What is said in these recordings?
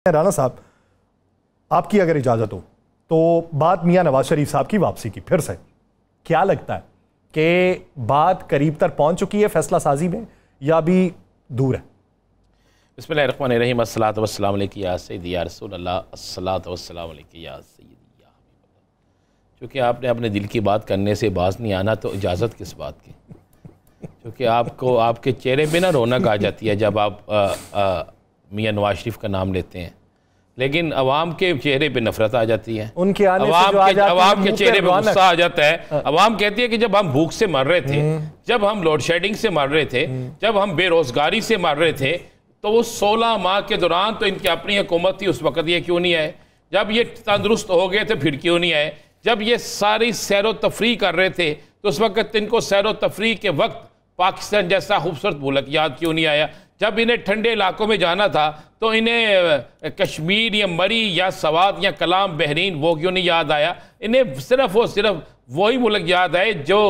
राना साहब, आपकी अगर इजाज़त हो तो बात मियां नवाज शरीफ साहब की वापसी की फिर से, क्या लगता है कि बात करीब तक पहुंच चुकी है फैसला साजी में या अभी दूर है? बिस्मिल्लाहिर्रहमानिर्रहीम, अस्सलातु वस्सलामु अलैका या सय्यदी या रसूल अल्लाह, अस्सलातु वस्सलामु अलैका या सय्यदी या हबीब। चूँकि आपने अपने दिल की बात करने से बाज नहीं आना तो इजाज़त किस बात की? क्योंकि आपको आपके चेहरे पे ना रौनक आ जाती है जब आप मियां नवाज शरीफ का नाम लेते हैं, लेकिन अवाम के चेहरे पे नफरत आ जाती है, उनके आने अवाम के चेहरे पे गुस्सा आ जाता है। अवाम कहती है कि जब हम भूख से मर रहे थे, जब हम लोड शेडिंग से मर रहे थे, जब हम बेरोजगारी से मर रहे थे, तो वो 16 माह के दौरान तो इनकी अपनी हुकूमत थी, उस वक्त ये क्यों नहीं आए? जब ये तंदुरुस्त हो गए थे फिर क्यों नहीं आए? जब ये सारी सैर तफरी कर रहे थे तो उस वक्त इनको सैर तफरी के वक्त पाकिस्तान जैसा खूबसूरत मुल्क याद क्यों नहीं आया? जब इन्हें ठंडे इलाकों में जाना था तो इन्हें कश्मीर या मरी या सवात या कलाम बहरीन वो क्यों नहीं याद आया? इन्हें सिर्फ और सिर्फ वही मुल्क याद आए जो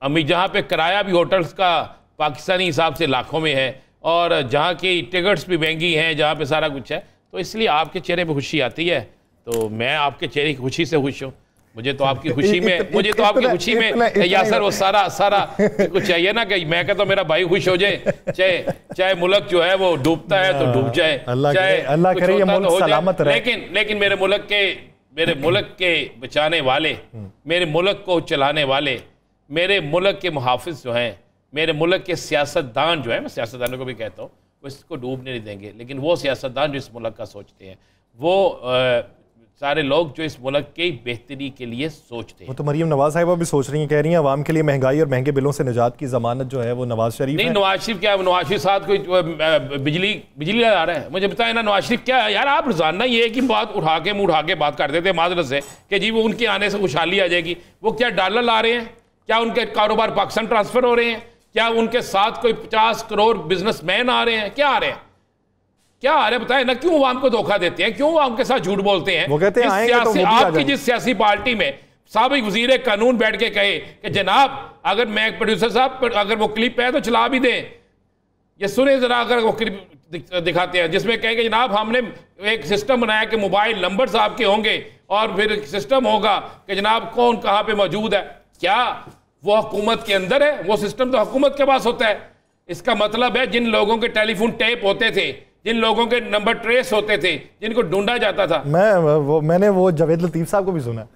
जहाँ पे किराया भी होटल्स का पाकिस्तानी हिसाब से लाखों में है और जहाँ की टिकट्स भी महंगी हैं, जहाँ पे सारा कुछ है। तो इसलिए आपके चेहरे पे खुशी आती है, तो मैं आपके चेहरे की खुशी से खुश हूँ। मुझे तो आपकी खुशी में यासर वो सारा कुछ चाहिए ना कि मैं कहता हूँ मेरा भाई खुश हो जाए, चाहे मुल्क जो है वो डूबता है तो डूब जाए, चाहे अल्लाह करे ये मुल्क सलामत रहे। लेकिन मेरे मुल्क के बचाने वाले, मेरे मुल्क को चलाने वाले, मेरे मुल्क के मुहाफिज जो हैं, मेरे मुल्क के सियासतदान जो है, मैं सियासतदानों को भी कहता हूँ, वो इसको डूबने नहीं देंगे। लेकिन वो सियासतदान जो इस मुल्क का सोचते हैं, वो सारे लोग जो इस मुल्क की बेहतरी के लिए सोचते हैं, वो तो मरीम नवाज साहिबा भी सोच रही हैं, कह रही हैं अवाम के लिए महंगाई और महंगे बिलों से निजात की जमानत जो है वो नवाज शरीफ नहीं। नवाज शरीफ क्या, नवाज शरीफ साथ कोई बिजली आ रहा है? मुझे बताए ना नवाज शरीफ क्या है यार। आप रोजाना ये है कि बात उठा के बात कर देते हैं माजरत से कि जी वो उनके आने से खुशहाली आ जाएगी। वो क्या डॉलर ला रहे हैं? क्या उनके कारोबार पाकिस्तान ट्रांसफर हो रहे हैं? क्या उनके साथ कोई 50 करोड़ बिजनेसमैन आ रहे हैं? क्या आ रहे हैं? क्या आ रहे बताए ना? क्यों आवाम को धोखा देते हैं? क्यों आवाम के साथ झूठ बोलते हैं? वो कहते हैं आपकी जिस सियासी पार्टी में साबिक वजीर कानून बैठ के कहे कि जनाब अगर मैं प्रोड्यूसर साहब अगर वो क्लिप है तो चला भी दें, ये सुने जरा, अगर वो क्लिप दिखाते हैं जिसमें कहे कि जनाब हमने एक सिस्टम बनाया कि मोबाइल नंबर आपके होंगे और फिर सिस्टम होगा कि जनाब कौन कहाँ पे मौजूद है। क्या वो हुकूमत के अंदर है? वो सिस्टम तो हुकूमत के पास होता है। इसका मतलब है जिन लोगों के टेलीफोन टेप होते थे, जिन लोगों के नंबर ट्रेस होते थे, जिनको ढूंढा जाता था। मैंने वो जावेद लतीफ साहब को भी सुना।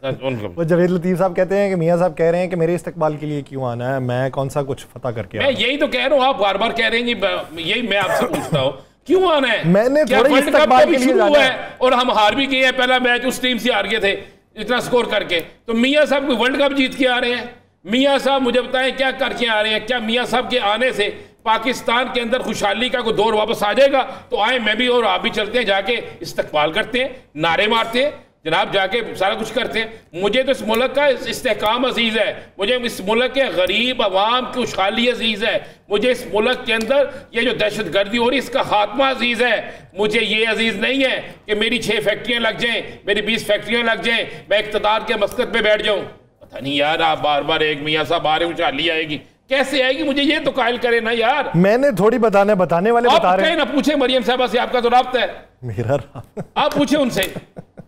वो जावेद लतीफ साहब कहते हैं कि मियां साहब कह रहे हैं कि मेरे इस्तकबाल के लिए क्यों आना है, मैं कौन सा कुछ फतह करके मैं यही तो कह रहा हूँ। आप बार बार कह रहे हैं कि यही मैं आपसे पूछता हूँ क्यों आना है? मैंने थोड़ी इस्तकबाल के लिए शुरू हुआ है और हम हार भी गए हैं। पहला मैच उस टीम से हार गए थे इतना स्कोर करके, तो मियां साहब को वर्ल्ड कप जीत के आ रहे हैं। मियां साहब मुझे बताएं क्या करके आ रहे हैं? क्या मियां साहब के आने से पाकिस्तान के अंदर खुशहाली का कोई दौर वापस आ जाएगा? तो आए, मैं भी और आप भी चलते हैं, जाके इस्तकबाल करते हैं, नारे मारते हैं जनाब, जाके सारा कुछ करते हैं। मुझे तो इस मुल्क का इस्तेहकाम अजीज है, मुझे इस मुल्क के गरीब अवाम की खुशहाली अजीज है, मुझे इस मुल्क के अंदर ये जो दहशत गर्दी हो रही है इसका खात्मा अजीज है। मुझे ये अजीज नहीं है कि मेरी 6 फैक्ट्रियां लग जाएं, मेरी 20 फैक्ट्रियां लग जाएं, मैं इक़्तिदार के मस्कत पे बैठ जाऊं। पता नहीं यार, आप बार बार एक मियां साहब आ रहे हैं, खुशहाली आएगी, कैसे आएगी? मुझे ये तो कायल करे ना यार। मैंने थोड़ी बताने वाले बता रहे हैं ना। पूछे मरियम साहबा से, आपका तो राब्ता है मेरा, आप पूछे उनसे।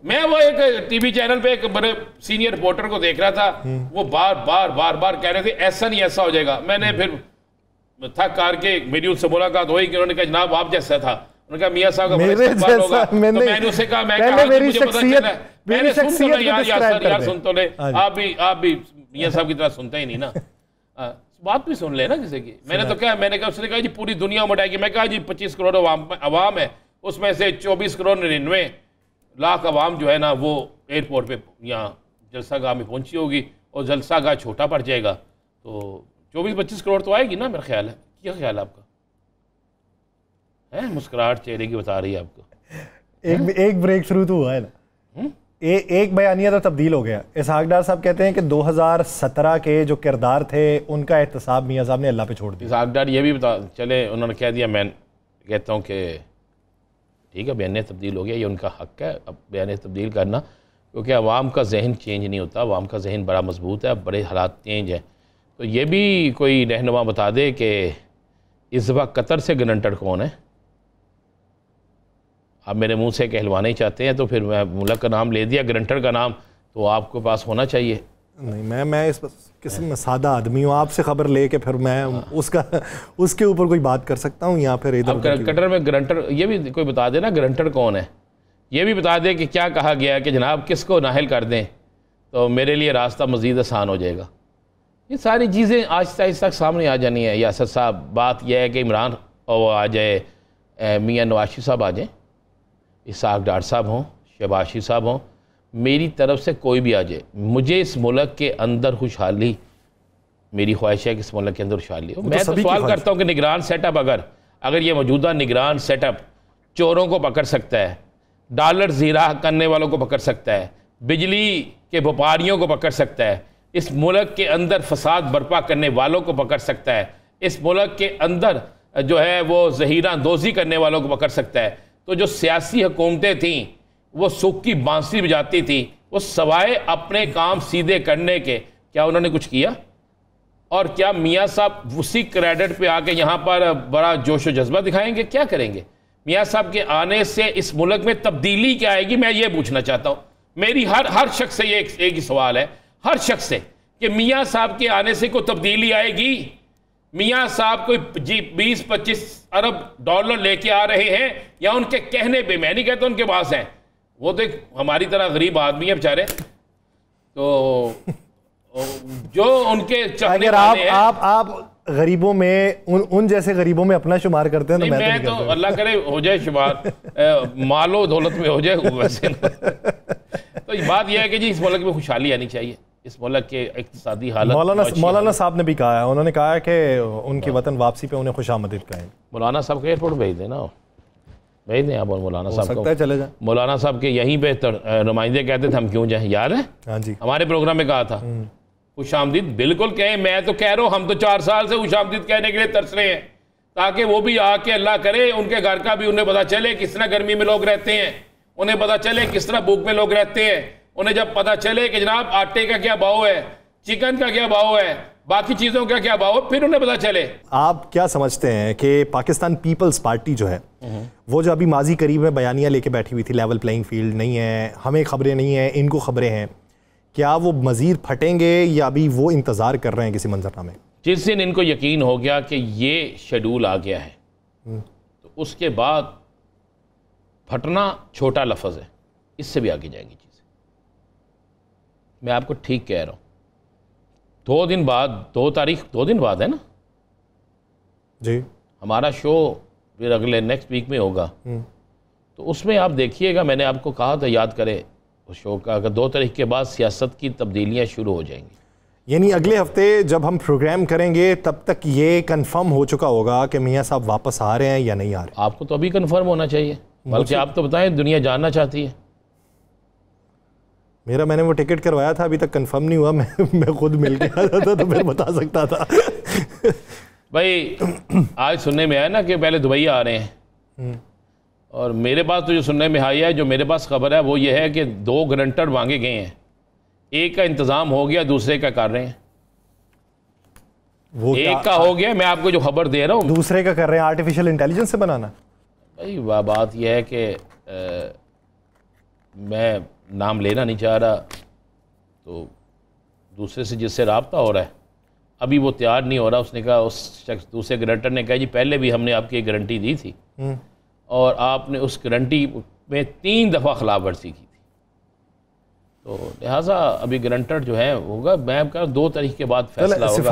मैं वो एक टीवी चैनल पे एक बड़े सीनियर रिपोर्टर को देख रहा था, वो बार बार कह रहे थे ऐसा नहीं ऐसा हो जाएगा। मैंने फिर थक करके मेरी उनसे मुलाकात हुई कि उन्होंने कहा जनाब आप जैसा था। उन्होंने कहा मियां साहब का मेरे जैसा तो मैंने उससे कहा, मैं कहा मेरी शख्सियत, मैंने सुन तो यार सुन तो ले, आप भी मियां साहब की तरह सुनते ही नहीं ना, बात भी सुन ले ना किसी की। मैंने तो क्या, मैंने कहा, उसने कहा जी पूरी दुनिया उठाएगी। मैं कहा जी 25 करोड़ अवाम है, उसमें से 24 करोड़ 99 लाख अवाम जो है ना वो एयरपोर्ट पे यहाँ जलसागाह में पहुंची होगी और जलसागाह छोटा पड़ जाएगा, तो 24-25 करोड़ तो आएगी ना, मेरा ख्याल है। क्या ख्याल है आपका? है मुस्कुराहट चेहरे की बता रही है आपको। एक ब्रेक थ्रू तो हुआ है ना, एक बयानिया तो तब्दील हो गया। इसहाक डार साहब कहते हैं कि 2017 के जो किरदार थे उनका एहतसाब मियां साहब ने अल्लाह पे छोड़ दिया। इसहाक डार ये भी बता चले, उन्होंने कह दिया, मैं कहता हूँ कि ठीक है बयानिया तब्दील हो गया, ये उनका हक है अब बयानिया तब्दील करना, क्योंकि अवाम का जहन चेंज नहीं होता, अवाम का जहन बड़ा मजबूत है, अब बड़े हालात चेंज हैं। तो ये भी कोई रहनुमा बता दे कि इस वक्त कतर से गरंटर कौन है? आप मेरे मुंह से कहलवाना ही चाहते हैं तो फिर मैं मुल्क का नाम ले दिया, गारंटर का नाम, तो आपके पास होना चाहिए। नहीं, मैं इस किस्म में सादा आदमी हूँ, आपसे खबर लेके फिर मैं उसके ऊपर कोई बात कर सकता हूँ या फिर इधर कटर में गारंटर, ये भी कोई बता देना गारंटर कौन है, ये भी बता दे कि क्या कहा गया है कि जनाब किसको नाहिल कर दें तो मेरे लिए रास्ता मज़ीद आसान हो जाएगा। ये सारी चीज़ें आहिस्ता आहिस्ता सामने आ जानी है। यासर साहब, बात यह है कि इमरान और आ जाए, मियाँ नवाज शरीफ साहब आ जाएँ, इसहाक डार साहब हों, शहबाज शरीफ साहब हों, मेरी तरफ से कोई भी आ जाए, मुझे इस मुल्क के अंदर खुशहाली, मेरी ख्वाहिश है कि इस मुल्क के अंदर खुशहाली हो। मैं तो सवाल करता हूँ कि निगरान सेटअप अगर ये मौजूदा निगरान सेटअप चोरों को पकड़ सकता है, डॉलर ज़ीरा करने वालों को पकड़ सकता है, बिजली के व्यापारियों को पकड़ सकता है, इस मुल्क के अंदर फसाद बर्पा करने वालों को पकड़ सकता है, इस मुल्क के अंदर जो है वो ज़हीरा दोज़ी करने वालों को पकड़ सकता है, तो जो सियासी हुकूमतें थीं वो सुख की बांसुरी बजाती थी, वो सवाए अपने काम सीधे करने के क्या उन्होंने कुछ किया? और क्या मियाँ साहब उसी क्रेडिट पे आके यहाँ पर बड़ा जोश व जज्बा दिखाएंगे? क्या करेंगे? मियाँ साहब के आने से इस मुल्क में तब्दीली क्या आएगी, मैं ये पूछना चाहता हूँ। मेरी हर शख्स से ये एक ही सवाल है, हर शख्स से, कि मियाँ साहब के आने से कोई तब्दीली आएगी? मियाँ साहब कोई 20-25 अरब डॉलर लेके आ रहे हैं या उनके कहने पे, मैं नहीं कहता उनके पास हैं, वो तो एक हमारी तरह गरीब आदमी है बेचारे, तो जो उनके चाहने वाले हैं। आप गरीबों में उन जैसे गरीबों में अपना शुमार करते हैं तो मैं तो अल्लाह करे हो जाए शुमार, मालो दौलत में हो जाए वैसे। तो बात यह है कि जी इस मुल्क में खुशहाली आनी चाहिए, इस मुल्क के इक्तिसादी हालत। मौलाना साहब ने भी कहा है, उन्होंने कहा है कि उनकी वतन वापसी पे उन्हें खुशामदीद कहें। मौलाना साहब को एयरपोर्ट भेज देना, भेज दें आप मौलाना साहब को, चले जाए। मौलाना साहब के यहीं पे नुमाइंदे कहते थे हम क्यों जाएं, याद है? हाँ जी, हमारे प्रोग्राम में कहा था खुशामदीद बिल्कुल कहें। मैं तो कह रहा हूँ, हम तो 4 साल से खुशामदीद कहने के लिए तरस रहे हैं, ताकि वो भी आके अल्लाह करे उनके घर का भी उन्हें पता चले किस तरह गर्मी में लोग रहते हैं, उन्हें पता चले किस तरह भूख में लोग रहते हैं, उन्हें जब पता चले कि जनाब आटे का क्या भाव है, चिकन का क्या भाव है, बाकी चीज़ों का क्या भाव है, फिर उन्हें पता चले। आप क्या समझते हैं कि पाकिस्तान पीपल्स पार्टी जो है वो जो अभी माजी करीब में बयानियाँ लेके बैठी हुई थी, लेवल प्लेइंग फील्ड नहीं है, हमें खबरें नहीं हैं, इनको खबरें हैं, क्या वो मज़ीद फटेंगे या अभी वो इंतज़ार कर रहे हैं किसी मंजरनामे? जिस दिन इनको यकीन हो गया कि ये शेड्यूल आ गया है तो उसके बाद फटना छोटा लफ्ज़ है, इससे भी आगे जाएगी चीज़ें। मैं आपको ठीक कह रहा हूँ, 2 दिन बाद, 2 दिन बाद है ना जी हमारा शो, फिर अगले नेक्स्ट वीक में होगा, तो उसमें आप देखिएगा, मैंने आपको कहा था याद करें उस शो का, अगर 2 तारीख के बाद सियासत की तब्दीलियाँ शुरू हो जाएंगी। यानी अगले हफ्ते जब हम प्रोग्राम करेंगे तब तक ये कंफर्म हो चुका होगा कि मियाँ साहब वापस आ रहे हैं या नहीं आ रहे? आपको तो अभी कंफर्म होना चाहिए, बल्कि आप तो बताएं, दुनिया जानना चाहती है। मैंने वो टिकट करवाया था, अभी तक कंफर्म नहीं हुआ। मैं खुद मिल के आ जाता तो फिर बता सकता था। भाई आज सुनने में आया ना कि पहले दुबई आ रहे हैं, और मेरे पास तो जो सुनने में आई है, जो मेरे पास खबर है वो ये है कि 2 गारंटर मांगे गए हैं, एक का इंतज़ाम हो गया, दूसरे का कर रहे हैं। वो एक का हो गया, मैं आपको जो खबर दे रहा हूँ, दूसरे का कर रहे हैं आर्टिफिशियल इंटेलिजेंस से बनाना। भाई बात यह है कि मैं नाम लेना नहीं चाह रहा, तो दूसरे से जिससे रब्ता हो रहा है अभी वो तैयार नहीं हो रहा। उसने कहा, उस शख्स दूसरे गारंटर ने कहा जी पहले भी हमने आपकी एक गारंटी दी थी और आपने उस गारंटी में 3 दफ़ा खिलाफ वर्जी की थी, तो लिहाजा अभी गारंटर जो है होगा, मैं कह 2 तारीख के बाद फैसला होगा।